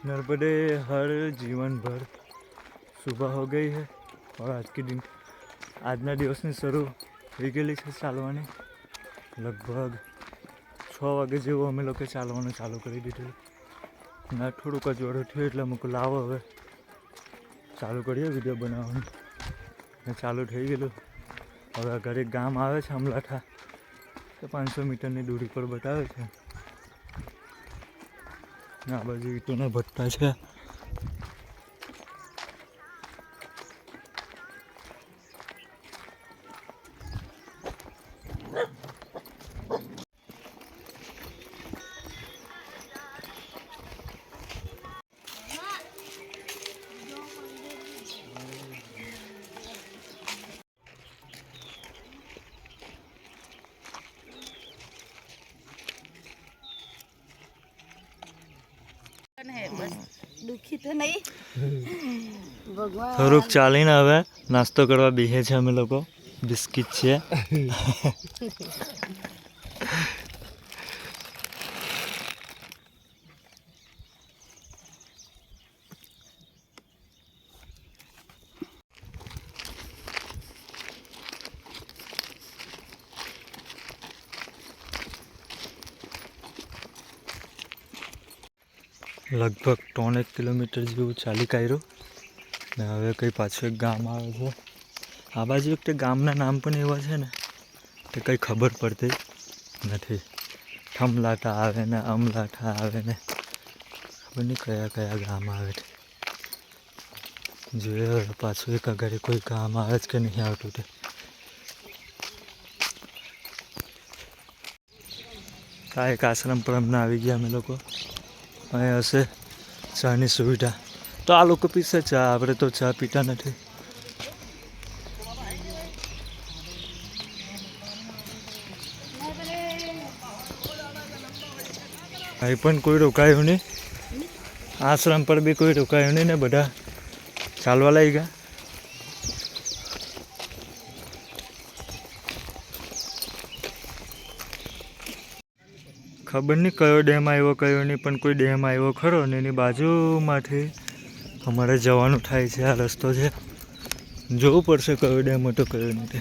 नर्मदे हर जीवन भर सुबह हो गई है और આજના દિવસની શરૂ થઈ ગયેલી છે ચાલવાની. લગભગ 6 વાગે જેવું અમે લોકો ચાલવાનું ચાલુ કરી દીધું. ના થોડુંક જ વડું થયું એટલે અમુક લાવો હવે ચાલુ કરીએ વિડીયો બનાવવાનું. ને ચાલુ થઈ ગયેલું. હવે આગળ એક ગામ આવે છે અમલાઠા, તો 500 મીટરની દૂરી પર બતાવે છે. આ બાજુ ઈંટોના ભઠ્ઠા છે. દુખી તો નહીં ભગવાન. થોડુંક ચાલીને હવે નાસ્તો કરવા બેસે છે અમે લોકો. બિસ્કિટ છે. લગભગ 3 કિલોમીટર જેવું ચાલી કાઢ્યું ને હવે કંઈ પાછું એક ગામ આવે છે. આ બાજુ એક ગામના નામ પણ એવા છે ને કે કંઈ ખબર પડતી નથી. ઠમલાઠા આવે ને અમલાઠા આવે ને ખબર નહીં કયા કયા ગામ આવે છે. જોઈએ પાછું એક આગળ કોઈ ગામ આવે છે કે નહીં આવતું તે. આ એક આશ્રમ પર અમને આવી ગયા અમે લોકો. અહીં હશે ચાની સુવિધા. તો આ લોકો પીશે ચા, આપણે તો ચા પીતા નથી. અહીં પણ કોઈ રોકાયું નહીં. આશ્રમ પર બી કોઈ રોકાયું નહીં ને બધા ચાલવા લાગી ગયા. ખબર નહીં કયો ડેમ આવ્યો કયો નહીં, પણ કોઈ ડેમ આવ્યો ખરો ને એની બાજુમાંથી અમારે જવાનું થાય છે. આ રસ્તો છે, જોવું પડશે કયો ડેમ હતો કયો નહીં તે.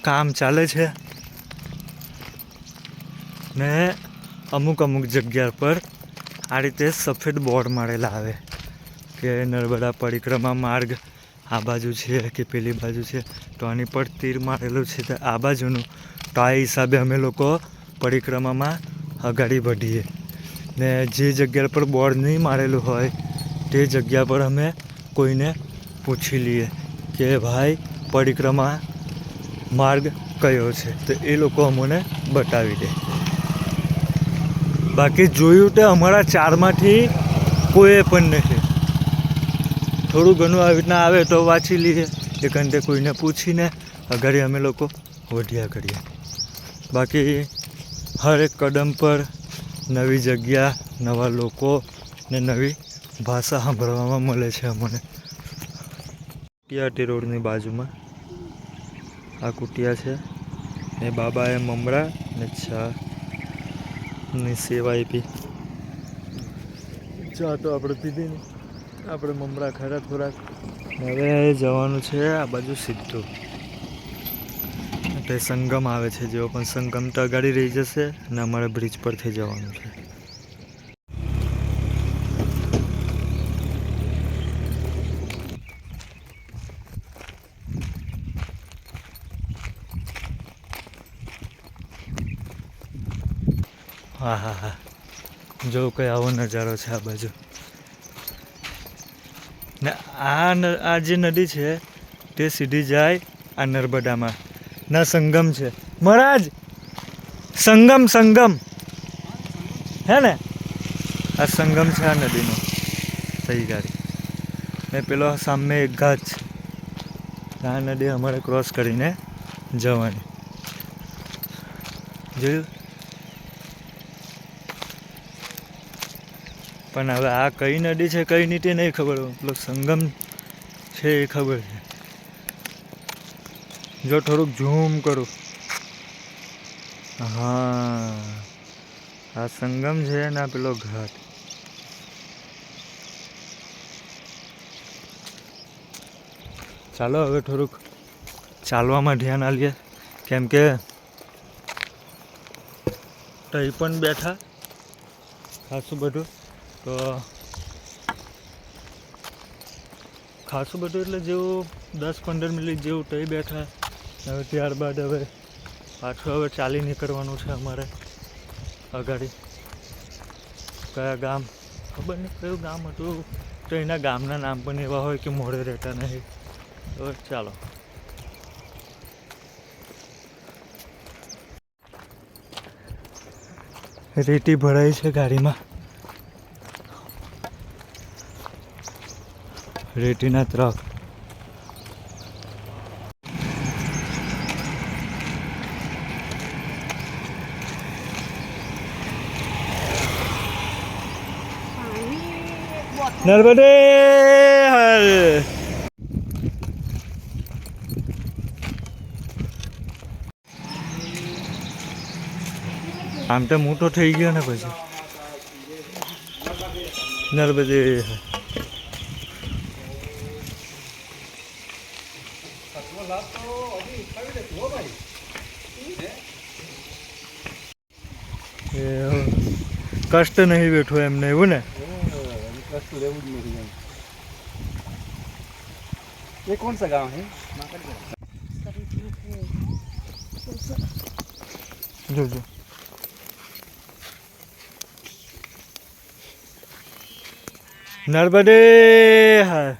કામ ચાલે છે ને અમુક જગ્યા પર આ રીતે સફેદ બોર્ડ મારેલા આવે કે નર્મદા પરિક્રમા માર્ગ આ બાજુ છે કે પેલી બાજુ છે. તો આની પર તીર મારેલું છે તો આ બાજુનું. તો આ હિસાબે અમે લોકો પરિક્રમામાં આગળ વધીએ ને જે જગ્યા પર બોર્ડ નહીં મારેલું હોય તે જગ્યા પર અમે કોઈને પૂછી લઈએ કે ભાઈ પરિક્રમા માર્ગ કયો છે, તો એ લોકો અમને બતાવી દે. બાકી જોયું તો અમારા 4માંથી કોઈ પણ નથી. થોડું ઘણું આવી રીતના આવે તો વાંચી લઈએ, એકાંતે કોઈને પૂછીને આગળ અમે લોકો વધ્યા કરીએ. બાકી હરેક કદમ પર નવી જગ્યા, નવા લોકો ને નવી ભાષા સાંભળવામાં મળે છે અમને. કુટિયા રોડની બાજુમાં આ કુટિયા છે ને બાબાએ મમરા ને ચાની સેવા આપી. ચા તો આપણે પીધી નહીં, આપણે મમરા ખાધા થોડાક. હવે જવાનું છે આ બાજુ સીધું. તે સંગમ આવે છે, જેવો પણ સંગમ તો અગાડી રહી જશે અને અમારે બ્રિજ પરથી જવાનું છે. હા હા હા, જો કંઈ આવો નજારો છે આ બાજુ. ને આ જે નદી છે તે સીધી જાય આ નર્મદામાં ના સંગમ છે. મહારાજ સંગમ હે ને, આ સંગમ છે આ નદીનો. સહી ગાડી ને પેલો સામે એક ઘાટ છે. આ નદી અમારે ક્રોસ કરીને જવાની. જોયું. પણ હવે આ કઈ નદી છે કઈ નહીં તે નહીં ખબર. પેલો સંગમ છે એ ખબર છે. જો થોડુંક ઝૂમ કરું હા આ સંગમ છે ને આ પેલો ઘાટ. ચાલો હવે થોડુંક ચાલવામાં ધ્યાન આલીએ કેમ કે તઈ પણ બેઠા ખાસું બધું તો ખાસું બધું એટલે જેવું 10-15 મિનિટ જેવું તઈ બેઠા. હવે ત્યારબાદ હવે પાછું હવે ચાલી નીકળવાનું છે અમારે અગાડી. કયા ગામ ખબર નહીં કયું ગામ હતું તો એના ગામના નામ પણ એવા હોય કે મોડે રહેતા નહીં. તો ચાલો રેતી ભરાઈ છે ગાડીમાં. રેતીના ટ્રક. નર્મદે હર. આમ તો મોટો થઈ ગયો ને પછી નર્મદે હર. કષ્ટ નહીં બેઠો એમને એવું ને. ये कौन सा गांव है? જો જો નર્મદે હર.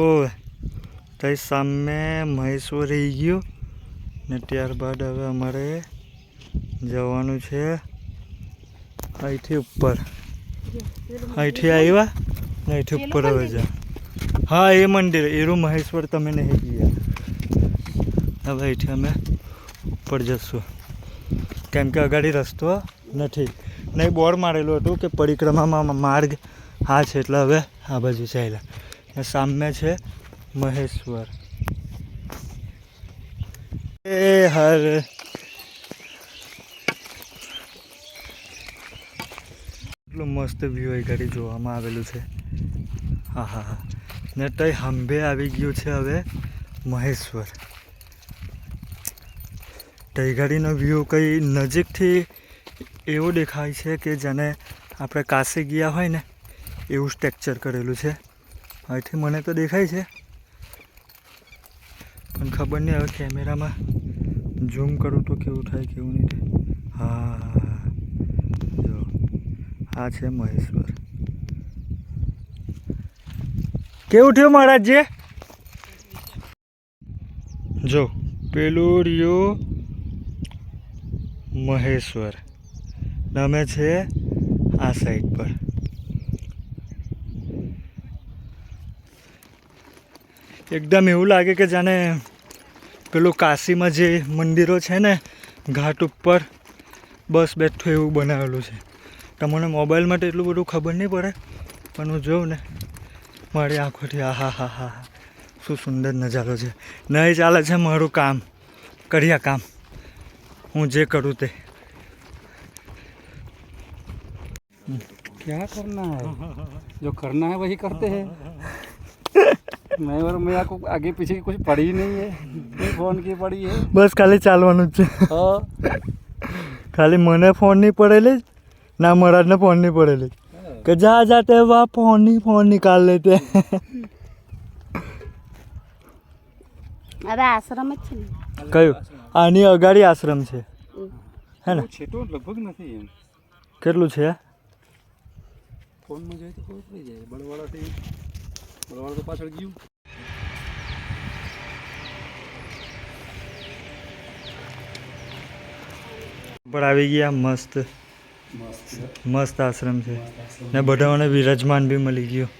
ઓ તઈ સામે મહેશ્વર રહી ગયો ને ત્યારબાદ હવે અમારે જવાનું છે અહીંથી ઉપર. અહીંથી આવ્યા ને અહીંથી ઉપર હવે જા. હા એ મંદિર એરું મહેશ્વર તમે નહીં ગયા. હવે અહીંથી અમે ઉપર જશું કેમ કે અગાડી રસ્તો નથી. નહીં બોર્ડ મારેલું હતું કે પરિક્રમામાં માર્ગ હા છે એટલે હવે આ બાજુ ચાલ્યા. ને સામે છે મહેશ્વર. એ હર. એટલું મસ્ત વ્યૂ એ ગાડી જોવામાં આવેલું છે. હા હા હા. ને તઈ હંભે આવી ગયું છે હવે મહેશ્વર. તઈ ગાડીનો વ્યૂ કંઈ નજીકથી એવો દેખાય છે કે જાણે આપણે કાશી ગયા હોય ને એવું સ્ટ્રક્ચર કરેલું છે. અહીંથી મને તો દેખાય છે પણ ખબર નહીં હવે કેમેરામાં ઝૂમ કરું તો કેવું થાય કેવું નહીં થાય. હા જો આ છે મહેશ્વર. કેવું થયું મહારાજજી? જો પેલું રહ્યું મહેશ્વર નામે છે આ સાઈડ પર. એકદમ એવું લાગે કે જાણે પેલું કાશીમાં જે મંદિરો છે ને ઘાટ ઉપર બસ બેઠું એવું બનાવેલું છે. તમને મોબાઈલમાં તો એટલું બધું ખબર નહીં પડે પણ હું જોઉં ને મારી આંખોથી આ હા હા હા શું સુંદર નજારો છે. નહીં ચાલે છે મારું કામ કર્યા કામ હું જે કરું તે. क्या करना है? जो करना है वही करते हैं. मैं आपको आगे पीछे की कुछ पड़ी ही नहीं है. फोन की पड़ी है. બસ ખાલી ચાલવાનું જ છે. हाँ. ખાલી મને ફોન નહીં પડેલી ના મહારાજને ફોન નહીં પડેલી કે જા જાતે વા ફોન નિકાલ લેતે. અરે આશ્રમ જ છે ને. કયું? આની અગાડી આશ્રમ છે હે ને? છેટો લગભગ નથી એમ. કેટલું છે? ફોનમાં જોઈએ તો ખબર પડી જાય. બળવાળા તો પાછળ ગયું. પર આવી ગયા મસ્ત મસ્ત આશ્રમ છે ને બધાઓને વિરાજમાન બી મળી ગયું.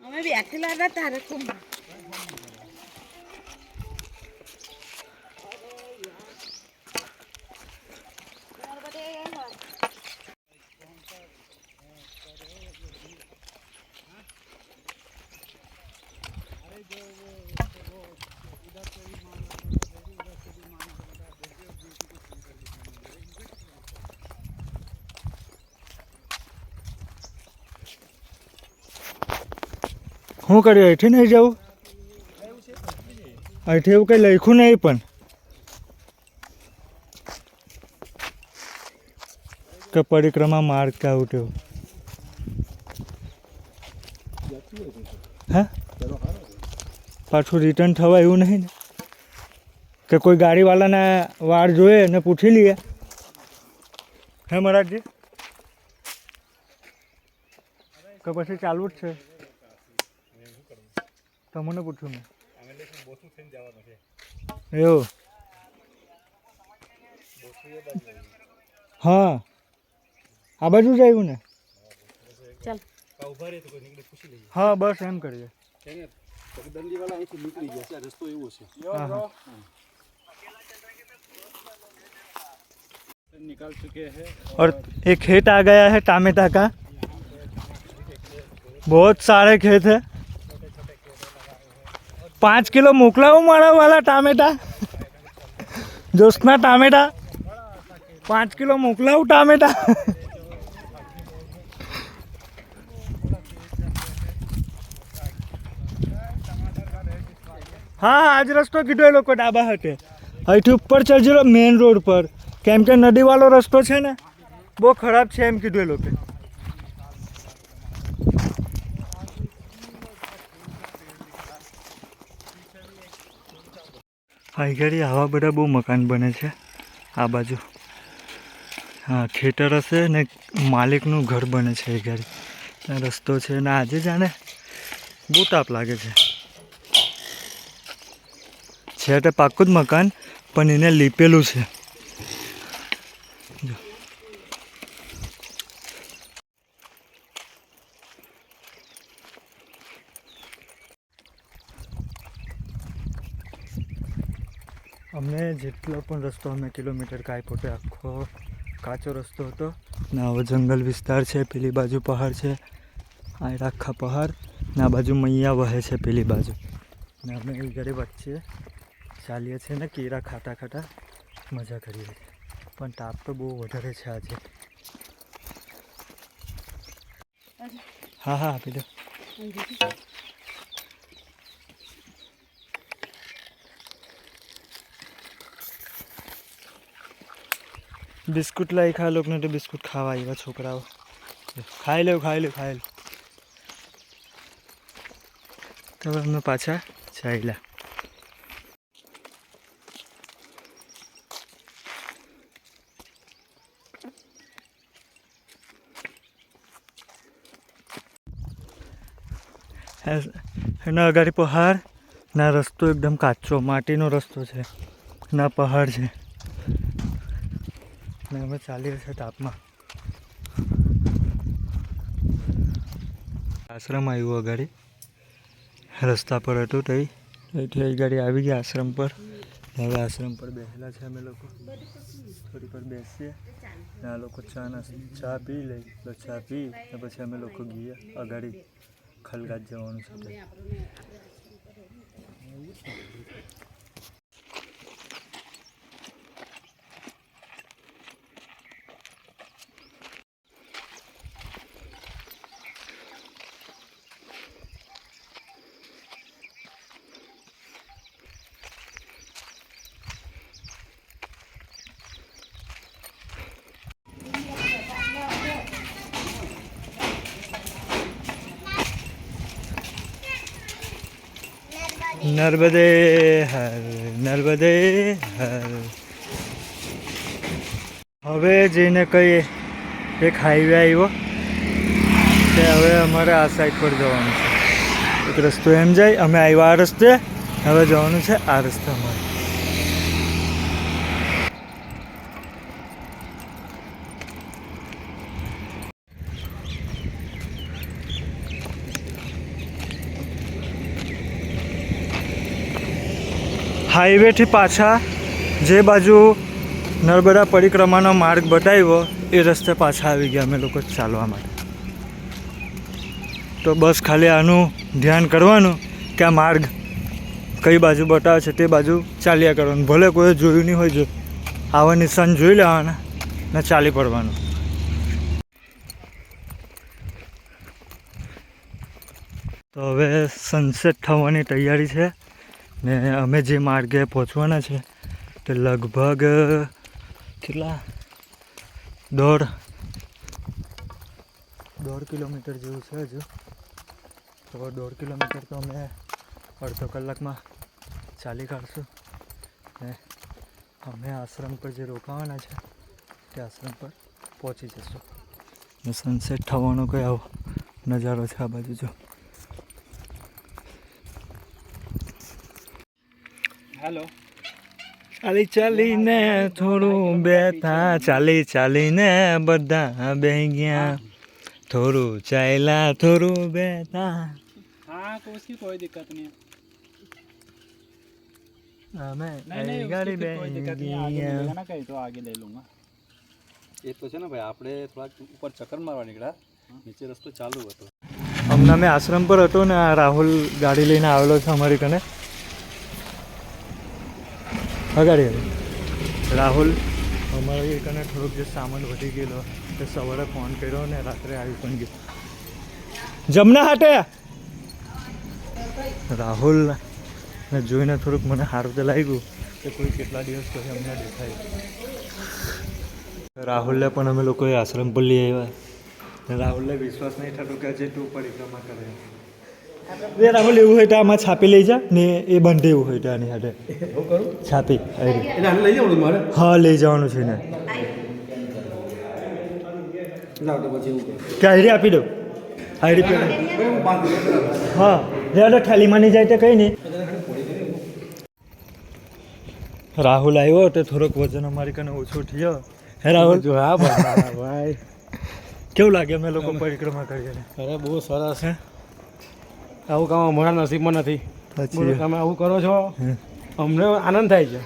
અમે બેઠેલા હતા તારે ખૂબ શું કર્યું અહીંથી નહીં જવું? અહીંથી એવું કંઈ લખ્યું નહીં પણ કે પરિક્રમા માર્ગ કે આવું તેવું. હે પાછું રિટર્ન થવા એવું નહીં ને કે કોઈ ગાડીવાળાને વાર જોઈએ ને પૂછી લઈએ. હે મહારાજજી કે પછી ચાલુ જ છે? તમને પૂછ્યું મેં. એવું? હા આ બાજુ જ આવ્યું ને? ચાલ હા બસ એમ કરીએ. દંડીવાળા અહીંથી નીકળી ગયા છે, આ રસ્તો એવો છે. हाँ हाँ निकाल चुके हैं और एक खेत आ गया है टामेटा का. बहुत सारे खेत है. 5 किलो मोकलाऊं मारा वाला टामेटा. जोशना टामेटा 5 किलो मोकलाऊं टामेटा. હા આજ રસ્તો કીધો એ લોકો ડાબા હાથે. અહીંથી ઉપર ચડજો મેઇન રોડ પર, કેમ કે નદીવાળો રસ્તો છે ને બહુ ખરાબ છે એમ કીધું એ લોકો. અહીં ઘડી આવા બધા બહુ મકાન બને છે આ બાજુ. હા ખેતર હશે ને માલિકનું ઘર બને છે એ ઘડી. રસ્તો છે ને આજે જાણે બહુ તાપ લાગે છે. છે તે પાક્કું જ મકાન પણ એને લીપેલું છે. જો અમને જેટલો પણ રસ્તો અમે કિલોમીટર કાપ્યો તે આખો કાચો રસ્તો હતો ને આવો જંગલ વિસ્તાર છે. પેલી બાજુ પહાડ છે, આ આખા પહાડ ને આ બાજુ મૈયા વહે છે પેલી બાજુ. ને અમે એ ઘરે વચ્ચે ચાલીએ છીએ ને કેળા ખાતા ખાતા મજા કરીએ છીએ. પણ તાપ તો બહુ વધારે છે આજે. હા હા આપી દો. બિસ્કુટ લઈ ખા લોકોને તો બિસ્કુટ ખાવા આવ્યા છોકરાઓ. ખાઈ લો ખાઈ લો ખાઈ લો. તો અમે પાછા ચાલ્યા. એના અગાડી પહાડ ના રસ્તો એકદમ કાચો માટીનો રસ્તો છે ના પહાડ છે ને અમે ચાલી રહ્યા છે તાપમાં. આશ્રમ આવ્યું અગાડી રસ્તા પર હતું તઈ એટલે એ ગાડી આવી ગઈ આશ્રમ પર. હવે આશ્રમ પર બેસેલા છે અમે લોકો. થોડી પર બેસીએ ને આ લોકો ચા પી લે તો ચા પી ને પછી અમે લોકો ગયા અગાડી ખલગાત જવાનું છે. નર્મદે હર નર્મદે હર. હવે જઈને કહીએ એક હાઈવે આવ્યો કે હવે અમારે આ સાઈડ પર જવાનું છે. એક રસ્તો એમ જાય, અમે આવ્યા આ રસ્તે, હવે જવાનું છે આ રસ્તે અમારે. હાઈવેથી પાછા જે બાજુ નર્મદા પરિક્રમાનો માર્ગ બતાવ્યો એ રસ્તે પાછા આવી ગયા અમે લોકો ચાલવા માટે. તો બસ ખાલી આનું ધ્યાન કરવાનું કે આ માર્ગ કઈ બાજુ બતાવે છે તે બાજુ ચાલ્યા કરવાનું. ભલે કોઈ જોયું નહીં હોય, જો આવા નિશાન જોઈ લેવાના ને ચાલી પડવાનું. તો હવે સનસેટ થવાની તૈયારી છે ને અમે જે માર્ગે પહોંચવાના છે તે લગભગ કેટલા 1.5 કિલોમીટર જેવું છે હજુ. તો 1.5 કિલોમીટર તો અમે અડધો કલાકમાં ચાલી કાઢશું ને અમે આશ્રમ પર જે રોકાવાના છે તે આશ્રમ પર પહોંચી જશું. ને સનસેટ થવાનો કોઈ આવો નજારો છે આ બાજુ. જો हेलो ચાલી ચાલીને થોડું બેઠા, ચાલી ચાલીને બધા બેહી ગયા, થોડું ચાલ્યા થોડું બેઠા. हाँ तो उसकी कोई दिक्कत नहीं है. અમે नहीं ગાડી उसकी कोई दिक्कत नहीं है. आगे બેહી मिलेगा ना कहीं तो आगे ले लूँगा. એ તો છે ને ભાઈ, આપણે થોડા ઉપર ચક્કર મારવા નીકળ્યા, નીચે રસ્તો ચાલુ હતો. હમણાં મેં આશ્રમ પર હતો ને આ રાહુલ ગાડી લઈને આવેલો છે અમારી કને. ગાડી રાહુલ અમારી કને થોડોક જે સામાન વધી ગયેલો તે સવારે ફોન કર્યો ને રાત્રે આવી પણ ગયો. જમના હાટે રાહુલ ને જોઈને થોડુંક મને સારું તો લાગ્યું કે કોઈ કેટલા દિવસ પછી અમને દેખાય. રાહુલને પણ અમે લોકોએ આશ્રમ પર લઈ આવ્યા. રાહુલને વિશ્વાસ નહીં થતો કે હજી તું પરિક્રમા કરે. એ રાહુલ એવું હોય તો આમાં છાપી લઈ જા ને એ બંધ એવું હોય તો આની સાથે છાપી લઈ જવાનું મારે. હા લઈ જવાનું છે ને. કે આઈડી આપી દઉં, આઈડી પે હા રેડો થાલીમાં નહીં જાય તો કંઈ નહીં. રાહુલ આવ્યો તો થોડોક વજન અમારી કને ઓછો થયો. હે રાહુલ? હા ભાઈ, કેવું લાગે અમે લોકો પરિક્રમા કરીએ? અરે બહુ સરસ. હે આવું કામ અમારા નસીબમાં નથી. પછી તમે આવું કરો છો, અમને આનંદ થાય છે.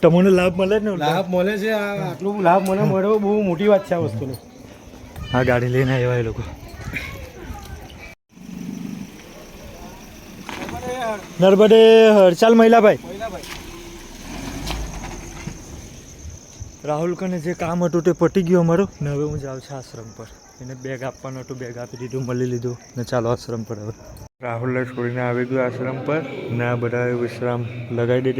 તમને લાભ મળે ને? લાભ મળે છે. આટલું લાભ મને મળ્યો બહુ મોટી વાત છે આ વસ્તુની. હા ગાડી લઈને આવ્યા એ લોકો. નર્મદે હર. ચાલ મહિલાભાઈ. રાહુલ કને જે કામ હતું તે પતી ગયું અમારું ને હવે હું જાઉં છું આશ્રમ પર. એને બેગ આપવાનું હતું, બેગ આપી દીધું, મળી લીધું ને ચાલો આશ્રમ પર. હવે રાહુલને છોડીને આવી ગયો આશ્રમ પર ને આ બધા વિશ્રામ લગાવી દીધી.